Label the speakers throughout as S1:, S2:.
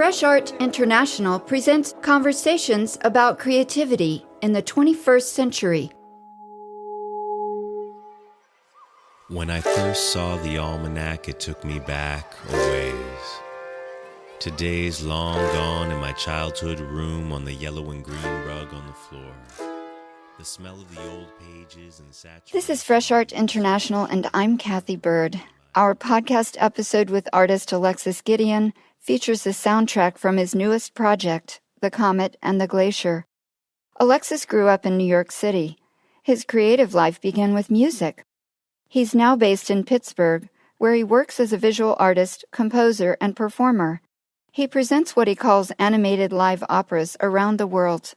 S1: Fresh Art International presents conversations about creativity in the 21st century.
S2: When I first saw the almanac, it took me back a ways. To days long gone in my childhood room on the yellow and green rug on the floor. The smell of the old pages and saturated...
S1: This is Fresh Art International, and I'm Kathy Bird. Our podcast episode with artist Alexis Gideon features the soundtrack from his newest project, The Comet and The Glacier. Alexis grew up in New York City. His creative life began with music. He's now based in Pittsburgh, where he works as a visual artist, composer, and performer. He presents what he calls animated live operas around the world.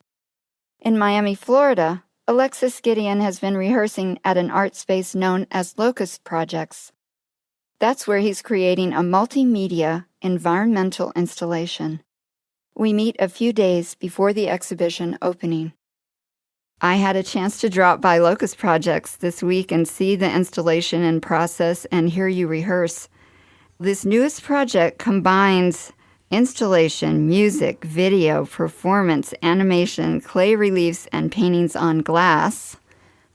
S1: In Miami, Florida, Alexis Gideon has been rehearsing at an art space known as Locust Projects. That's where he's creating a multimedia environmental installation. We meet a few days before the exhibition opening. I had a chance to drop by Locust Projects this week and see the installation in process and hear you rehearse. This newest project combines installation, music, video, performance, animation, clay reliefs, and paintings on glass.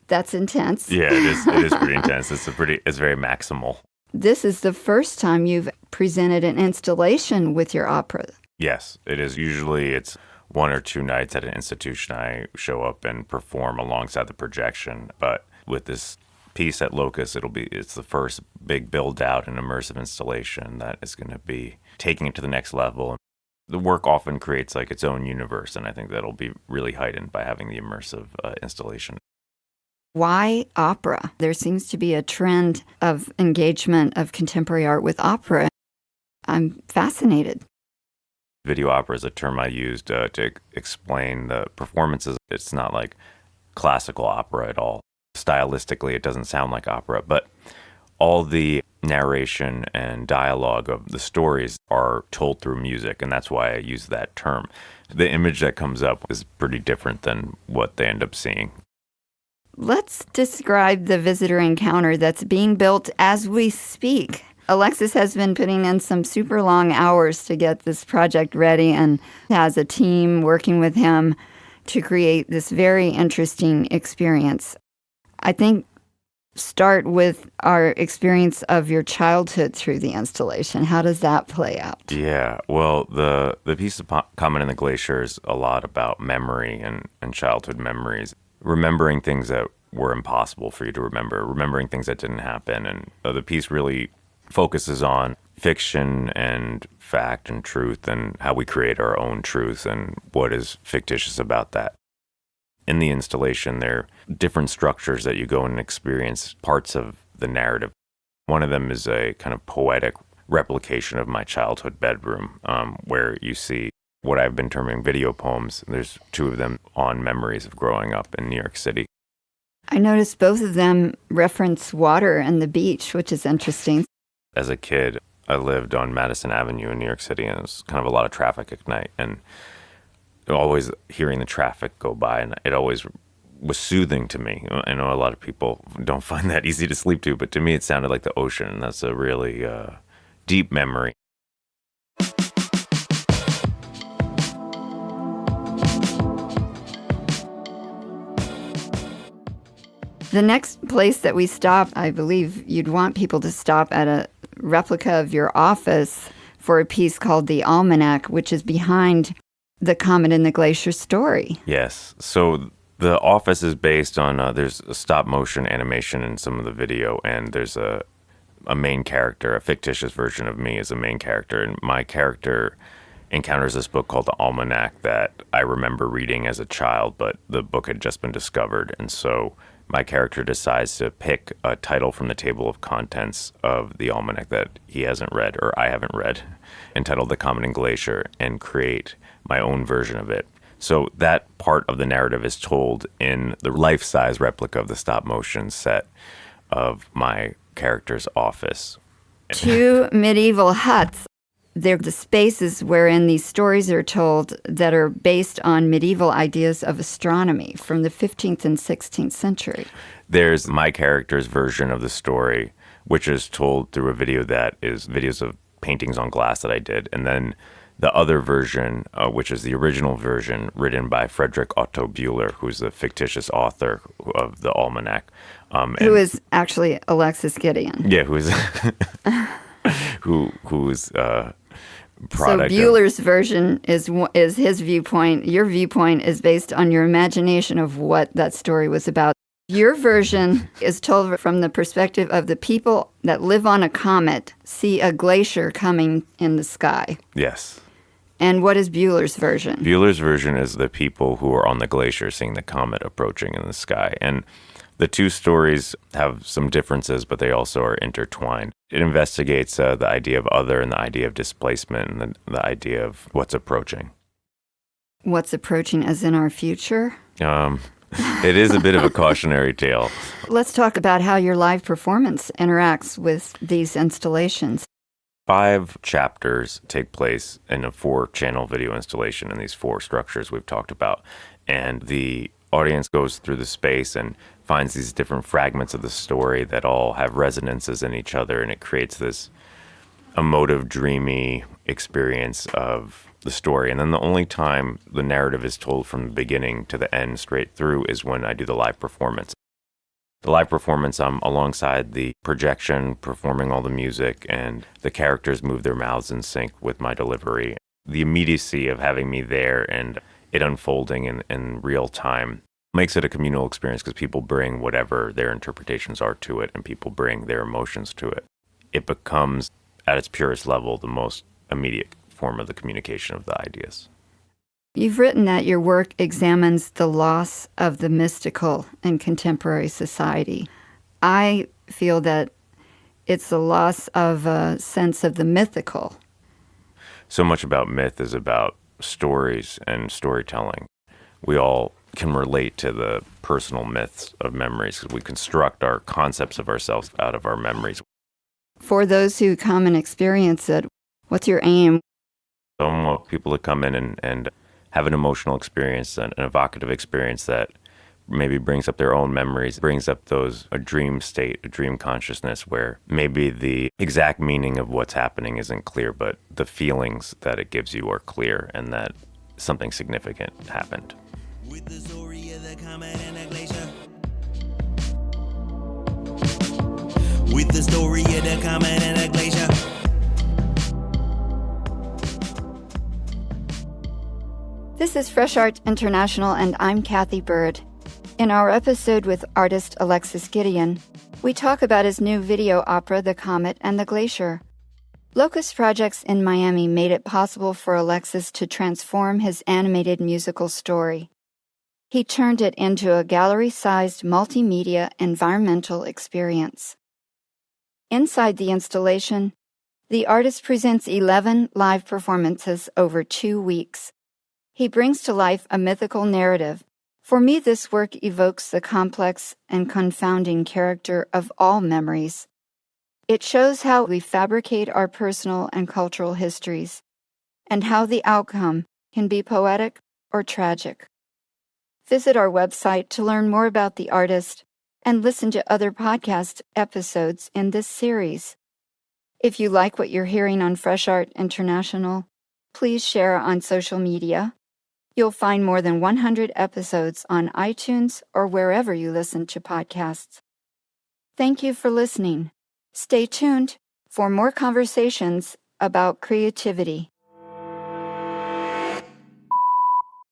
S1: That's intense.
S3: Yeah, it is pretty intense. It's very maximal.
S1: This is the first time you've presented an installation with your opera.
S3: Yes, it is. Usually it's one or two nights at an institution I show up and perform alongside the projection. But with this piece at Locust, it's the first big build-out and immersive installation that is going to be taking it to the next level. The work often creates like its own universe, and I think that'll be really heightened by having the immersive installation.
S1: Why opera? There seems to be a trend of engagement of contemporary art with opera. I'm fascinated.
S3: Video opera is a term I used to explain the performances. It's not like classical opera at all. Stylistically, it doesn't sound like opera, but all the narration and dialogue of the stories are told through music, and that's why I use that term. The image that comes up is pretty different than what they end up seeing.
S1: Let's describe the visitor encounter that's being built as we speak. Alexis has been putting in some super long hours to get this project ready and has a team working with him to create this very interesting experience. I think start with our experience of your childhood through the installation. How does that play out?
S3: Yeah, well, the piece of Comet and The Glacier is a lot about memory and childhood memories. Remembering things that were impossible for you to remember, remembering things that didn't happen. And the piece really focuses on fiction and fact and truth and how we create our own truth and what is fictitious about that. In the installation, there are different structures that you go and experience parts of the narrative. One of them is a kind of poetic replication of my childhood bedroom, where you see what I've been terming video poems. There's two of them on memories of growing up in New York City.
S1: I noticed both of them reference water and the beach, which is interesting.
S3: As a kid, I lived on Madison Avenue in New York City, and it was kind of a lot of traffic at night. And always hearing the traffic go by, and it always was soothing to me. I know a lot of people don't find that easy to sleep to, but to me it sounded like the ocean, and that's a really deep memory.
S1: The next place that we stop, I believe you'd want people to stop at a replica of your office for a piece called The Almanac, which is behind the Comet and the Glacier story.
S3: Yes. So the office is based on, there's a stop motion animation in some of the video, and there's a main character, a fictitious version of me as a main character. And my character encounters this book called The Almanac that I remember reading as a child, but the book had just been discovered. And so my character decides to pick a title from the table of contents of the almanac that he hasn't read, or I haven't read, entitled The Comet and Glacier, and create my own version of it. So that part of the narrative is told in the life-size replica of the stop-motion set of my character's office.
S1: Two medieval huts. They're the spaces wherein these stories are told that are based on medieval ideas of astronomy from the 15th and 16th century.
S3: There's my character's version of the story, which is told through a video that is videos of paintings on glass that I did. And then the other version, which is the original version written by Frederick Otto Buehler, who's the fictitious author of the almanac.
S1: Who is actually Alexis Gideon.
S3: Yeah, who's who's product.
S1: So Bueller's version is his viewpoint. Your viewpoint is based on your imagination of what that story was about. Your version is told from the perspective of the people that live on a comet, see a glacier coming in the sky.
S3: Yes.
S1: And what is Bueller's version?
S3: Bueller's version is the people who are on the glacier seeing the comet approaching in the sky. And the two stories have some differences, but they also are intertwined. It investigates the idea of other and the idea of displacement and the idea of what's approaching.
S1: What's approaching as in our future?
S3: It is a bit of a cautionary tale.
S1: Let's talk about how your live performance interacts with these installations.
S3: 5 chapters take place in a 4-channel video installation in these 4 structures we've talked about. And the audience goes through the space and finds these different fragments of the story that all have resonances in each other, and it creates this emotive, dreamy experience of the story. And then the only time the narrative is told from the beginning to the end straight through is when I do the live performance. The live performance, I'm alongside the projection, performing all the music, and the characters move their mouths in sync with my delivery. The immediacy of having me there and it unfolding in real time makes it a communal experience because people bring whatever their interpretations are to it, and people bring their emotions to it. It becomes, at its purest level, the most immediate form of the communication of the ideas.
S1: You've written that your work examines the loss of the mystical in contemporary society. I feel that it's the loss of a sense of the mythical.
S3: So much about myth is about stories and storytelling. We all can relate to the personal myths of memories because we construct our concepts of ourselves out of our memories.
S1: For those who come and experience it, what's your aim?
S3: So I want people to come in and have an emotional experience, an evocative experience that maybe brings up their own memories, brings up a dream state, a dream consciousness where maybe the exact meaning of what's happening isn't clear, but the feelings that it gives you are clear and that something significant happened.
S4: With the story of the comet and the glacier. With the story of the comet and the glacier.
S1: This is Fresh Art International, and I'm Kathy Bird. In our episode with artist Alexis Gideon, we talk about his new video opera, The Comet and the Glacier. Locust Projects in Miami made it possible for Alexis to transform his animated musical story. He turned it into a gallery-sized multimedia environmental experience. Inside the installation, the artist presents 11 live performances over 2 weeks. He brings to life a mythical narrative. For me, this work evokes the complex and confounding character of all memories. It shows how we fabricate our personal and cultural histories, and how the outcome can be poetic or tragic. Visit our website to learn more about the artist and listen to other podcast episodes in this series. If you like what you're hearing on Fresh Art International, please share on social media. You'll find more than 100 episodes on iTunes or wherever you listen to podcasts. Thank you for listening. Stay tuned for more conversations about creativity.